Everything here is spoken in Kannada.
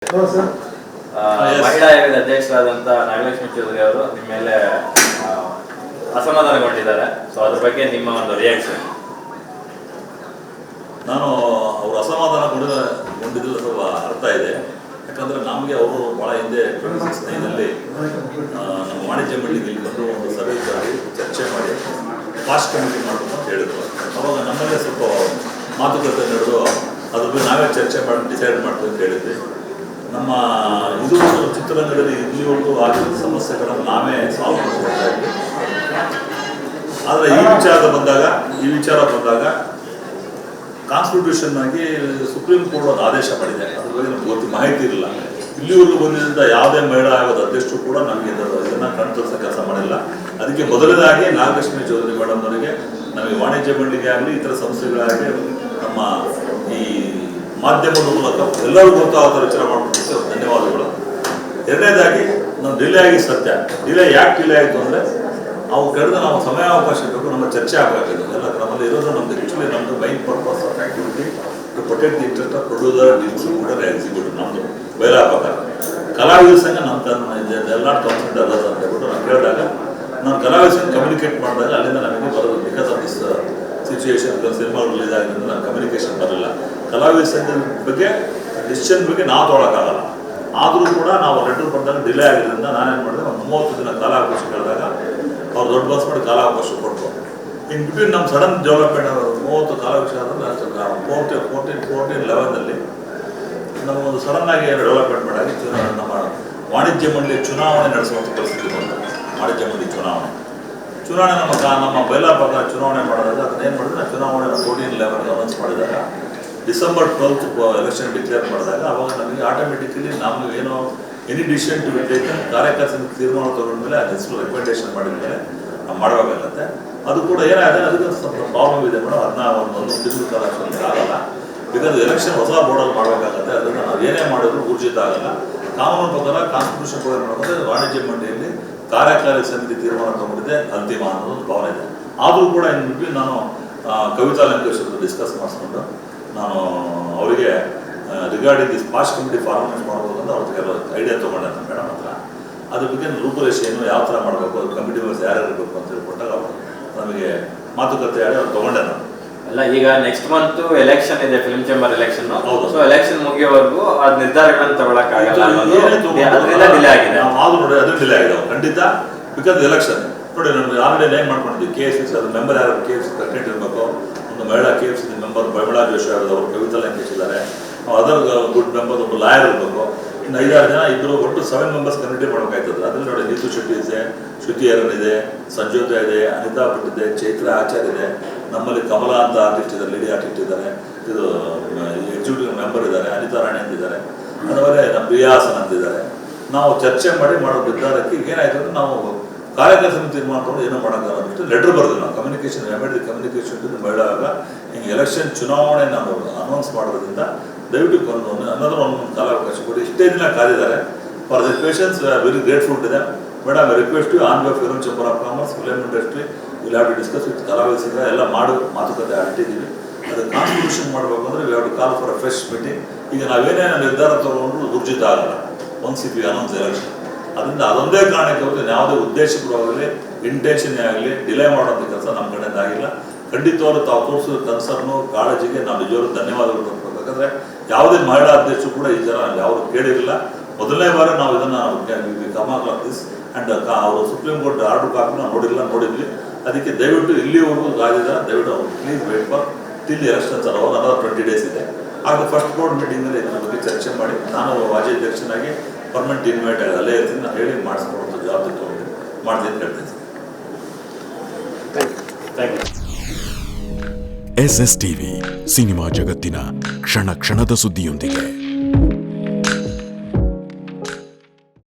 ಮಹಿಳಾ ಆಯೋಗದ ಅಧ್ಯಕ್ಷರಾದಂಥ ನಾಗಲಕ್ಷ್ಮಿ ಚೌಧರಿ ಅವರು ನಿಮ್ಮ ಮೇಲೆ ಅಸಮಾಧಾನಗೊಂಡಿದ್ದಾರೆ. ಸೊ ಅದ್ರ ಬಗ್ಗೆ ನಿಮ್ಮ ಒಂದು ರಿಯಾಕ್ಷನ್? ನಾನು ಅವರು ಅಸಮಾಧಾನಗೊಂಡಿದ್ದು ಸ್ವಲ್ಪ ಅರ್ಥ ಇದೆ. ಯಾಕಂದರೆ ನಮಗೆ ಅವರು ಭಾಳ ಹಿಂದೆ 2016ನಲ್ಲಿ ನಮ್ಮ ವಾಣಿಜ್ಯ ಮಂಡಳಿಗೆ ಬಂದು ಒಂದು ಸಭೆ ಚರ್ಚೆ ಮಾಡಿ ಫಾಸ್ಟ್ ಕಮಿಟಿ ಮಾಡಬೇಕು ಅಂತ ಹೇಳಿದ್ರು. ಅವಾಗ ನಮ್ಮಲ್ಲೇ ಸ್ವಲ್ಪ ಮಾತುಕತೆ ನಡೆದು ಅದ್ರ ಬಗ್ಗೆ ನಾವೇ ಚರ್ಚೆ ಮಾಡಿ ಡಿಸೈಡ್ ಮಾಡ್ತೀವಿ ಅಂತ ಹೇಳಿದ್ವಿ. ನಮ್ಮ ಇದು ಚಿತ್ರರಂಗದಲ್ಲಿ ಇಲ್ಲಿವರೆಗೂ ಆಗಿರೋ ಸಮಸ್ಯೆಗಳನ್ನು ನಾವೇ ಸಾಲ್ವ್ ಮಾಡ್ಕೊಳ್ತಾ ಇದ್ವಿ. ಆದರೆ ಈ ವಿಚಾರ ಬಂದಾಗ ಕಾನ್ಸ್ಟಿಟ್ಯೂಷನ್ ಆಗಿ ಸುಪ್ರೀಂ ಕೋರ್ಟ್ ಒಂದು ಆದೇಶ ಮಾಡಿದೆ. ಅದ್ರ ಬಗ್ಗೆ ನಮ್ಗೆ ಮಾಹಿತಿ ಇರಲಿಲ್ಲ. ಇಲ್ಲಿವರೆಗೂ ಬಂದಿದ್ದ ಯಾವುದೇ ಮಹಿಳಾ ಆಯೋಗದ ಅಧ್ಯಕ್ಷರು ಕೂಡ ನಮಗೆ ಇದನ್ನು ಕಣ್ತರಿಸೋ ಕೆಲಸ ಮಾಡಿಲ್ಲ. ಅದಕ್ಕೆ ಮೊದಲನೇದಾಗಿ ನಾಗಲಕ್ಷ್ಮಿ ಚೌಧರಿ ಮೇಡಮ್ನವರಿಗೆ, ನಮಗೆ ವಾಣಿಜ್ಯ ಮಂಡಳಿಗೆ ಆಗಲಿ ಇತರ ಸಂಸ್ಥೆಗಳಾಗಲಿ ನಮ್ಮ ಈ ಮಾಧ್ಯಮದ ಮೂಲಕ ಎಲ್ಲರಿಗೂ ಗೊತ್ತಾಗೋ ವಿಚಾರ ಮಾಡ್ಬಿಟ್ಟು ಧನ್ಯವಾದಗಳು. ಎರಡನೇದಾಗಿ ನಾವು ಡಿಲೇ ಆಗಿ ಸತ್ಯ. ಯಾಕೆ ಡಿಲೇ ಆಯಿತು ಅಂದರೆ ಅವು ಕಳೆದ ನಾವು ಸಮಯಾವಕಾಶ ಬೇಕು, ನಮ್ಮ ಚರ್ಚೆ ಆಗಬೇಕಾಗಿದೆ. ಎಲ್ಲ ನಮ್ಮಲ್ಲಿ ಇರೋದು ನಮ್ದು ಆ್ಯಕ್ಚುಲಿ ನಮ್ಮದು main purpose of activity to protect the interest of producer, distributor, executive. ನಮ್ಮದು ಬೈಲಾ ಪ್ರಕಾರ ಕಲಾವಿದ ಸಂಘ ನಮ್ಮ ಎಲ್ಲ ಕಾನ್ಸೆಂಟ್ ಅದ ಅಂತ ಹೇಳ್ಬಿಟ್ಟು ನಾವು ಕೇಳಿದಾಗ ನಾನು ಕಲಾವಿದ ಸಂಘ ಕಮ್ಯುನಿಕೇಟ್ ಮಾಡಿದಾಗ ಅಲ್ಲಿಂದ ನಮಗೆ ಬರೋದು because of this situation cinema release ಆಗಿದ್ದರಿಂದ ನಾನು ಕಮ್ಯುನಿಕೇಷನ್ ಬರಲಿಲ್ಲ. ಕಲಾವಿದ ಸಂಘದ ಬಗ್ಗೆ ಡಿಸಿಷನ್ ಬಗ್ಗೆ ನಾವು ತೊಗೊಳಕ್ಕಾಗಲ್ಲ. ಆದರೂ ಕೂಡ ನಾವು ಲೆಟರ್ ಬಂದಾಗ ಡಿಲೇ ಆಗಿದ್ದರಿಂದ ನಾನೇನು ಮಾಡಿದೆ, ಒಂದು 30 ದಿನ ಕಾಲಾವಕಾಶ ಕೇಳಿದಾಗ ಅವ್ರು ದೊಡ್ಡ ಬಸ್ ಮಾಡಿ ಕಾಲಾವಕಾಶ ಕೊಟ್ಟರು. ಇನ್ ಬಿಟ್ವೀನ್ ನಮ್ಮ ಸಡನ್ ಡೆವಲಪ್ಮೆಂಟ್ 30 ಕಾಲಾವಕಾಶ ಆದರೆ 14-11ನಲ್ಲಿ ನಮಗೊಂದು ಸಡನ್ನಾಗಿ ಡೆವಲಪ್ಮೆಂಟ್ ಮಾಡಿ ನಮ್ಮ ವಾಣಿಜ್ಯ ಮಂಡಳಿ ಚುನಾವಣೆ ನಡೆಸುವಂಥ ಪರಿಸ್ಥಿತಿ ಬಂತು. ವಾಣಿಜ್ಯ ಮಂಡಳಿ ಚುನಾವಣೆ ನಮ್ಮ ಬೈಲಾ ಪ್ರಕಾರ ಚುನಾವಣೆ ಮಾಡಿದಾಗ ಅದನ್ನೇನು ಮಾಡಿದ್ರೆ ಚುನಾವಣೆ 14-11 ಅನೌನ್ಸ್ ಮಾಡಿದಾಗ December 12th ಎಲೆಕ್ಷನ್ ಡಿಕ್ಲೇರ್ ಮಾಡಿದಾಗ ಅವಾಗ ನಮಗೆ ಆಟೋಮೆಟಿಕಲಿ ನಾವು ಏನೋ ಎನಿ ಡಿಸಿಷನ್ ಟು ಟೇಕನ್ ಕಾರ್ಯಕರ್ತರ ತೀರ್ಮಾನ ತಗೊಂಡ್ಮೇಲೆ ಅದು ಹೆಸರು ರೆಕಮೆಂಡೇಶನ್ ಮಾಡಿದ ಮೇಲೆ ನಾವು ಮಾಡಬೇಕಾಗತ್ತೆ. ಅದು ಕೂಡ ಏನಾಗಿದೆ, ಅದಕ್ಕೆ ಸ್ವಲ್ಪ ಪ್ರಾಬ್ಲಮ್ ಇದೆ ಮೇಡಮ್. ಒಂದು ತಿಂಗಳ ಕಾಲ ಆಗಲ್ಲ. ಬಿಕಾಸ್ ಎಲೆಕ್ಷನ್ ಹೊಸ ಬೋರ್ಡಲ್ಲಿ ಮಾಡಬೇಕಾಗತ್ತೆ. ಅದನ್ನು ನಾವು ಏನೇ ಮಾಡಿದ್ರು ಊರ್ಜಿತ ಆಗಲ್ಲ. ಕಾನೂನು ಪ್ರಕಾರ ಕಾನ್ಸ್ಟಿಟ್ಯೂಷನ್ ಪ್ರಕಾರ ಮಾಡಬೇಕಾದ್ರೆ ವಾಣಿಜ್ಯ ಮಂಡಳಿಯಲ್ಲಿ ಕಾರ್ಯಕಾರಿ ಸಮಿತಿ ತೀರ್ಮಾನ ತಗೊಂಡಿದೆ ಅಂತಿಮ ಅನ್ನೋದು ಭಾವನೆ ಇದೆ. ಆದರೂ ಕೂಡ ಇನ್ನು ನಾನು ಕವಿತಾ ಲಂಕೇಶ್ ಡಿಸ್ಕಸ್ ಮಾಡಿಸ್ಕೊಂಡು ನಾನು ಅವರಿಗೆ regarding this fast committee format ಮಾಡ್ಬೋದು ಅಂತ ಅವ್ರ ಕೆಲವು ಐಡಿಯಾ ತೊಗೊಂಡೆ ನಮ್ಮ ಮೇಡಮ್ ಹತ್ರ. ಅದ್ರ ಬಗ್ಗೆ ರೂಪುರೇಷೆ ಏನು, ಯಾವ ಥರ ಮಾಡಬೇಕು, ಅದು ಕಮಿಟಿ ಮೆಂಬರ್ಸ್ ಯಾರ್ಯಾರು ಇರಬೇಕು ಅಂತ ಹೇಳ್ಕೊಟ್ಟಾಗ ಅವರು ನಮಗೆ ಮಾತುಕತೆ ಆಡಿ ಅವ್ರು ತೊಗೊಂಡೆ ನಾನು. ಅಲ್ಲ, ಈಗ ನೆಕ್ಸ್ಟ್ ಮಂತ್ ಎಲೆಕ್ಷನ್ ಇದೆ, film chamber election. So election ಮುಗಿಯೋವರೆಗೂ ಅದು ನಿರ್ಧಾರಗಳನ್ನು ತಗೊಳಕ್ಕಾಗಲ್ಲ, ಅದರಿಂದ ಡಿಲೇ ಆಗಿದೆ. ನಾವು ನೋಡಿ ಅದು ಡಿಲೇ ಆಗಿದೆ ಖಂಡಿತ. ಬಿಕಾಸ್ ಎಲೆಕ್ಷನ್ ನೋಡಿ ನಮ್ಗೆ ಆಲ್ರೆಡಿ ನೇಮ್ ಮಾಡ್ಕೊಂಡಿದ್ವಿ KFC. ಅದು ಮೆಂಬರ್ ಯಾರು KFC ಪ್ರೆಸಿಡೆಂಟ್ ಇರಬೇಕು, ಒಂದು ಮಹಿಳಾ KFC ಮೆಂಬರ್ ಪ್ರಮೀಳಾ ಜೋಶಿ ಅವರು, ಕವಿತಾ ಲಂಕೇಶ್ ಇದ್ದಾರೆ, ಅದರ್ ಗುಡ್ ಮೆಂಬರ್ ಒಬ್ಬರು ಲಾಯರ್ ಇರಬೇಕು. ಇನ್ನು 5-6 ಜನ ಇಬ್ಬರು ಒಟ್ಟು 7 ಮೆಂಬರ್ಸ್ ಕಮಿಟಿ ಮಾಡಬೇಕಾಯ್ತದೆ. ಅದ್ರಲ್ಲಿ ನೋಡಿ ನೀತು ಶೆಟ್ಟಿ ಇದೆ, ಶ್ರುತಿ ಅರನ್ ಇದೆ, ಸಂಜೋತಾ ಇದೆ, ಅನಿತಾ ಭಟ್ ಇದೆ, ಚೈತ್ರ ಆಚಾರ್ ಇದೆ, ನಮ್ಮಲ್ಲಿ ಕಮಲಾ ಅಂತ ಆರ್ಟಿಸ್ಟ್ ಇದ್ದಾರೆ, ಲೇಡಿ ಆರ್ಟಿಸ್ಟ್ ಇದ್ದಾರೆ, ಇದು ಎಕ್ಸಿಕ್ಯೂಟಿವ್ ಮೆಂಬರ್ ಇದ್ದಾರೆ, ಅನಿತಾ ರಾಣಿ ಅಂತಿದ್ದಾರೆ, ಅದರಲ್ಲಿ ನಮ್ಮ ಪ್ರಿಯಾಸನ್ ಅಂತಿದ್ದಾರೆ. ನಾವು ಚರ್ಚೆ ಮಾಡಿ ಮಾಡೋ ನಿರ್ಧಾರಕ್ಕೆ ಏನಾಯ್ತು ಅಂದರೆ ನಾವು ಕಾರ್ಯಕಾರಿ ಸಮಿತಿ ತೀರ್ಮಾನ ತಗೊಂಡು ಏನೋ ಮಾಡೋಕ್ಕಾಗಲ್ಲ. ಲೆಟರ್ ಬರೆದಿಲ್ಲ ನಾವು ಕಮ್ಯುನಿಕೇಷನ್ ಮಹಿಳಾಗ ಹಿಂಗೆ ಎಲೆಕ್ಷನ್ ಚುನಾವಣೆ ನಾವು ಅನೌನ್ಸ್ ಮಾಡೋದ್ರಿಂದ ದಯವಿಟ್ಟು ಒಂದು ಕಾಲಾವಕಾಶ ಕೊಡಿ. ಇಷ್ಟೇ ದಿನ ಕಾದಿದ್ದಾರೆ. For the patience very grateful to them. Madam I request you on behalf film chamber of commerce, film industry will have to discuss with ಕಲಾವಿದ ಸಂಘ ಎಲ್ಲ ಮಾಡಿ ಮಾತುಕತೆ ಆಡಿಟ್ಟಿದ್ದೀವಿ. ಅದು ಕಾನ್ಸ್ಟಿಟ್ಯೂಷನ್ ಮಾಡಬೇಕು ಅಂದರೆ we have to call for a fresh meeting. ಈಗ ನಾವೇನೇನು ನಿರ್ಧಾರ ತಗೊಂಡ್ರು ಊರ್ಜಿತ ಆಗಲ್ಲ once if you announce election. ಅದರಿಂದ ಅದೊಂದೇ ಕಾರಣಕ್ಕೆ ಹೊರತು ಯಾವುದೇ ಉದ್ದೇಶಪೂರ್ವಕವಾಗಿ ಇಂಟೆನ್ಷನ್ನೇ ಆಗಲಿ ಡಿಲೇ ಮಾಡೋಂಥ ಕೆಲಸ ನಮ್ಮ ಕಡೆಯಿಂದ ಆಗಿಲ್ಲ. ಖಂಡಿತವಾದ್ರು ತಾವು ತೋರಿಸಿದ ಕನ್ಸರ್ನು ಕಾಳಜಿಗೆ ನಾವು ನಿಜವಾಗ್ಲೂ ಧನ್ಯವಾದಗಳು ಕೊಡ್ಬೇಕು. ಯಾಕಂದರೆ ಯಾವುದೇ ಮಹಿಳಾ ಅಧ್ಯಕ್ಷರು ಕೂಡ ಈ ಜನ ಯಾರು ಕೇಳಿರಲಿಲ್ಲ. ಮೊದಲನೇ ಬಾರಿ ನಾವು ಇದನ್ನು ಕಮಾಲ್ ಆಫ್ ದಿಸ್ ಆ್ಯಂಡ್ ಅವರು ಸುಪ್ರೀಂ ಕೋರ್ಟ್ ಆರ್ಡರ್ ಕಾಪಿ ನಾವು ನೋಡಿದ್ವಿ. ಅದಕ್ಕೆ ದಯವಿಟ್ಟು ಇಲ್ಲಿವರೆಗೂ ಕಾದಿದ್ದಾರೆ. ದಯವಿಟ್ಟು ಅವರು please wait for till elections are over. Another 20 days ಇದೆ. ಆಗ ಫಸ್ಟ್ ಬೋರ್ಡ್ ಮೀಟಿಂಗಲ್ಲಿ ಇದರ ಬಗ್ಗೆ ಚರ್ಚೆ ಮಾಡಿ ನಾನು ಮಾಜಿ ಅಧ್ಯಕ್ಷನಾಗಿ ಪರ್ಮನೆಂಟ್ ಇನ್ವೈಟ್ ಆಗಿ ಅಲ್ಲೇ ಇರ್ತೀನಿ. ನಾನು ಹೇಳಿ ಮಾಡಿಸ್ಕೊಡುವಂಥ ಜವಾಬ್ದಾರಿ ತೊಗೊಂಡು ಮಾಡ್ತೀನಿ ಅಂತ ಹೇಳ್ತೀನಿ. Thank you. SS TV cinema ಜಗತ್ತಿನ ಕ್ಷಣ ಕ್ಷಣದ ಸುದ್ದಿಯೊಂದಿಗೆ.